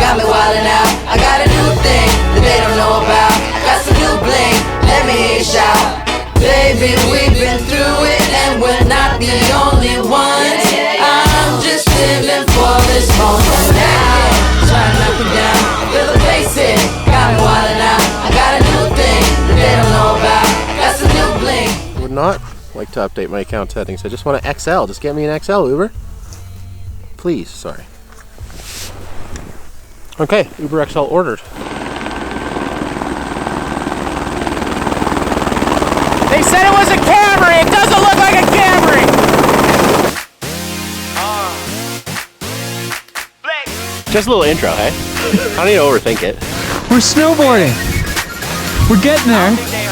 Got me wildin' out. I got a new thing that they don't know about. Got some new bling, let me hear you shout. Baby, we've been through it and we're not the only ones. I'm just living for this moment now. Trying to knock me down, I feel the bass hit. Got me wildin' out. I got a new thing that they don't know about. Got some new bling. I would not like to update my account settings. I just want an XL. Just get me an XL, Uber. Please, sorry. Okay, Uber XL ordered. They said it was a Camry. It doesn't look like a Camry. Just a little intro, hey? I don't need to overthink it. We're snowboarding. We're getting there. I don't think they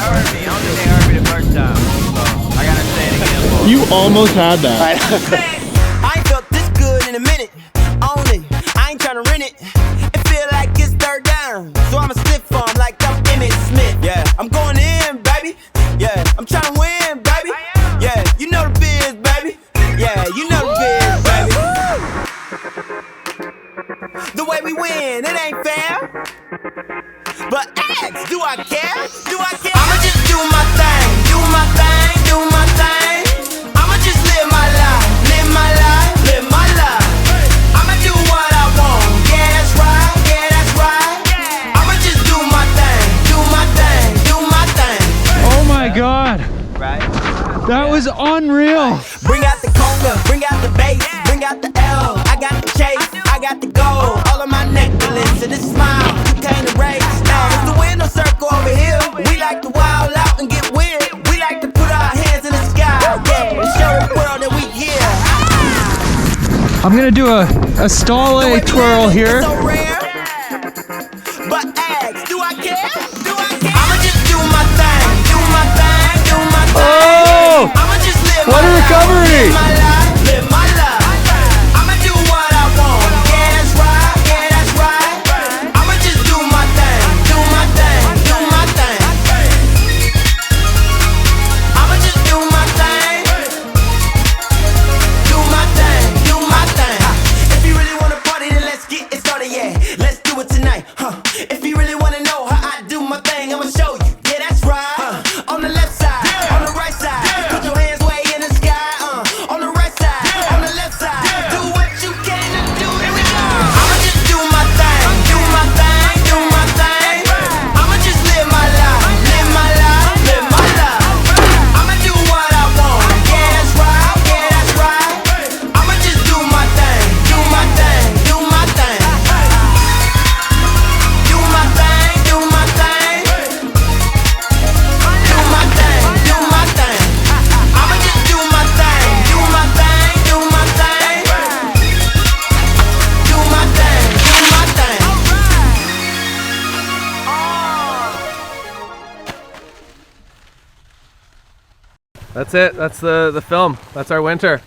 heard me the first time. So I gotta say it again. You almost had that. I ain't felt this good in a minute. Own it. I ain't trying to rent it. So I'm a stiff farm like I'm Emmett Smith. Yeah, I'm going in, baby. Yeah, I'm trying to win, baby. Yeah, you know the biz, baby. Yeah, you know the biz, baby. The way we win, it ain't fair. But ask, do I care? Do I care? I'ma just do my thing, do my thing, do my thing. I'ma just live my life, live my life, live my life. I'ma do what I want. Yeah, that's right, yeah, that's right. Oh my God. Right? That was unreal. Bring out the conga, bring out the bass, bring out the L. I got the chase, I got the gold. All of my necklace and a smile, you can't erase. It's the window circle over here. We like to wild out and get weird. We like to put our hands in the sky, yeah, and show the world that we here. I'm gonna do a stall twirl here. So rare. But ask, do I care? Do I care? I'ma just do my thing, do my thing, do my thing. Oh! I'ma just live What a recovery! live my life, live my life. I'ma do what I want. Yeah, that's right, yeah, that's right. I'ma just do my thing, do my thing, do my thing. I'ma just do my thing. Do my thing, do my thing. If you really wanna party, then let's get it started, yeah. Let's do it tonight, huh? If you really wanna know how I do my thing, I'ma show you. Yeah, that's right. On the left side, on the right side. Put your hands way in the sky. On the right side, on the left side. Do what you can to do. Here we go. I'ma just do my thing, do my thing, do my thing. I'ma just live my life, live my life, live my life. I'ma do what I want. Yeah, that's right, yeah, that's right. I'ma just do my thing, do my thing, do my thing. Do my thing, do my thing. Do my thing, do my thing. I'ma just do my thing, do my thing, do my thing. Do my thing, do my thing. That's it. That's the film. That's our winter.